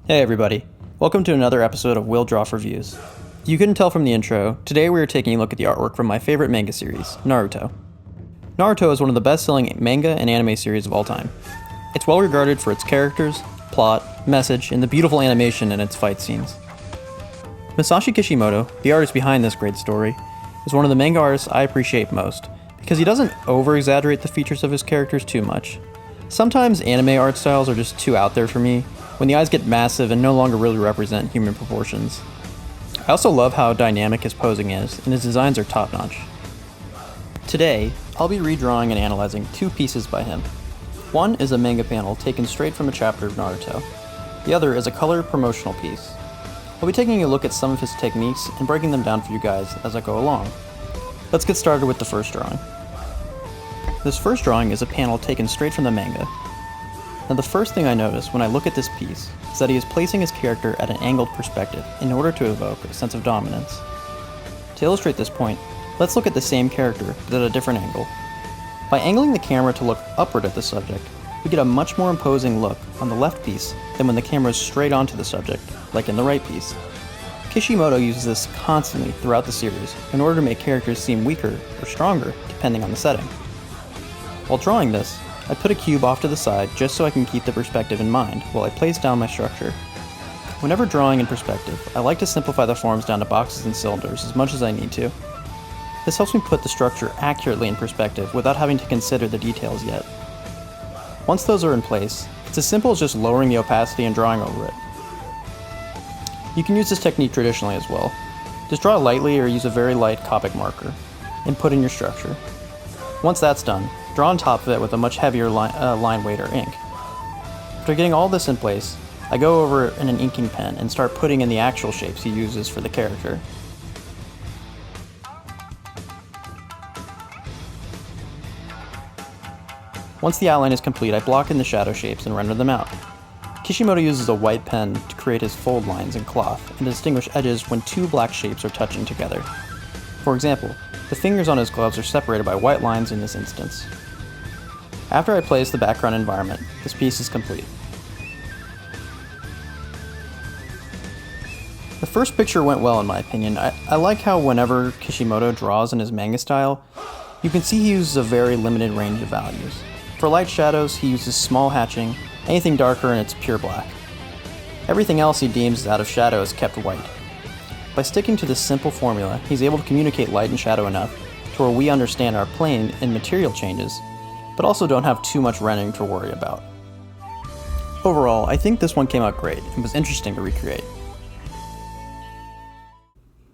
Hey everybody, welcome to another episode of Will Draw Reviews. You couldn't tell from the intro, today we are taking a look at the artwork from my favorite manga series, Naruto. Naruto is one of the best-selling manga and anime series of all time. It's well regarded for its characters, plot, message, and the beautiful animation in its fight scenes. Masashi Kishimoto, the artist behind this great story, is one of the manga artists I appreciate most, because he doesn't over-exaggerate the features of his characters too much. Sometimes anime art styles are just too out there for me, when the eyes get massive and no longer really represent human proportions. I also love how dynamic his posing is, and his designs are top-notch. Today, I'll be redrawing and analyzing two pieces by him. One is a manga panel taken straight from a chapter of Naruto. The other is a color promotional piece. I'll be taking a look at some of his techniques and breaking them down for you guys as I go along. Let's get started with the first drawing. This first drawing is a panel taken straight from the manga. Now the first thing I notice when I look at this piece is that he is placing his character at an angled perspective in order to evoke a sense of dominance. To illustrate this point, let's look at the same character but at a different angle. By angling the camera to look upward at the subject, we get a much more imposing look on the left piece than when the camera is straight onto the subject, like in the right piece. Kishimoto uses this constantly throughout the series in order to make characters seem weaker or stronger depending on the setting. While drawing this, I put a cube off to the side just so I can keep the perspective in mind while I place down my structure. Whenever drawing in perspective, I like to simplify the forms down to boxes and cylinders as much as I need to. This helps me put the structure accurately in perspective without having to consider the details yet. Once those are in place, it's as simple as just lowering the opacity and drawing over it. You can use this technique traditionally as well. Just draw lightly or use a very light Copic marker, and put in your structure. Once that's done, draw on top of it with a much heavier line weight or ink. After getting all this in place, I go over in an inking pen and start putting in the actual shapes he uses for the character. Once the outline is complete, I block in the shadow shapes and render them out. Kishimoto uses a white pen to create his fold lines in cloth and to distinguish edges when two black shapes are touching together. For example, the fingers on his gloves are separated by white lines in this instance. After I place the background environment, this piece is complete. The first picture went well in my opinion. I like how whenever Kishimoto draws in his manga style, you can see he uses a very limited range of values. For light shadows, he uses small hatching, anything darker and it's pure black. Everything else he deems out of shadow is kept white. By sticking to this simple formula, he's able to communicate light and shadow enough to where we understand our plane and material changes, but also don't have too much rendering to worry about. Overall, I think this one came out great and was interesting to recreate.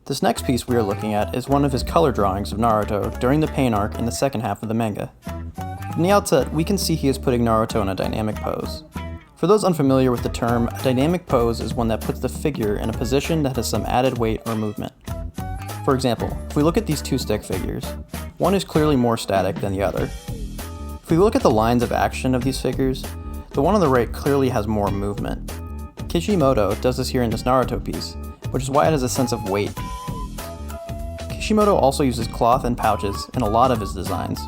This next piece we are looking at is one of his color drawings of Naruto during the pain arc in the second half of the manga. From the outset, we can see he is putting Naruto in a dynamic pose. For those unfamiliar with the term, a dynamic pose is one that puts the figure in a position that has some added weight or movement. For example, if we look at these two stick figures, one is clearly more static than the other. If we look at the lines of action of these figures, the one on the right clearly has more movement. Kishimoto does this here in this Naruto piece, which is why it has a sense of weight. Kishimoto also uses cloth and pouches in a lot of his designs.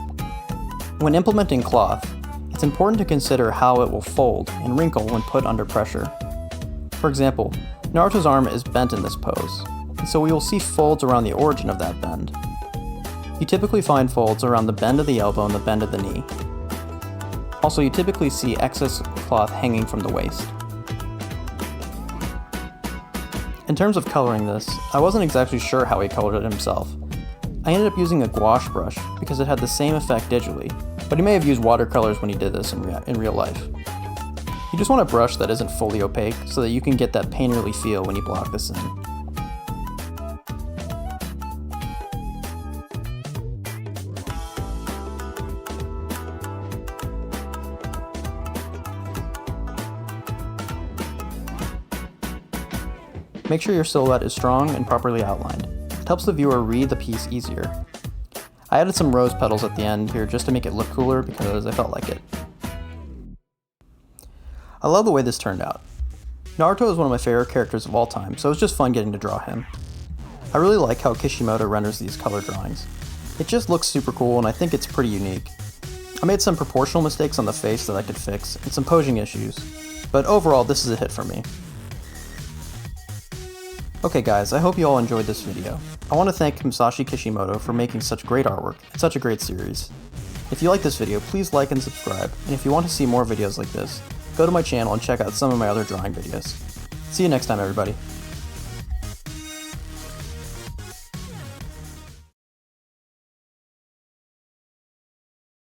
When implementing cloth, it's important to consider how it will fold and wrinkle when put under pressure. For example, Naruto's arm is bent in this pose, and so we will see folds around the origin of that bend. You typically find folds around the bend of the elbow and the bend of the knee. Also, you typically see excess cloth hanging from the waist. In terms of coloring this, I wasn't exactly sure how he colored it himself. I ended up using a gouache brush because it had the same effect digitally, but he may have used watercolors when he did this in real life. You just want a brush that isn't fully opaque so that you can get that painterly feel when you block this in. Make sure your silhouette is strong and properly outlined. It helps the viewer read the piece easier. I added some rose petals at the end here just to make it look cooler because I felt like it. I love the way this turned out. Naruto is one of my favorite characters of all time, so it was just fun getting to draw him. I really like how Kishimoto renders these color drawings. It just looks super cool and I think it's pretty unique. I made some proportional mistakes on the face that I could fix and some posing issues, but overall this is a hit for me. Okay guys, I hope you all enjoyed this video. I want to thank Musashi Kishimoto for making such great artwork and such a great series. If you like this video, please like and subscribe, and if you want to see more videos like this, go to my channel and check out some of my other drawing videos. See you next time, everybody.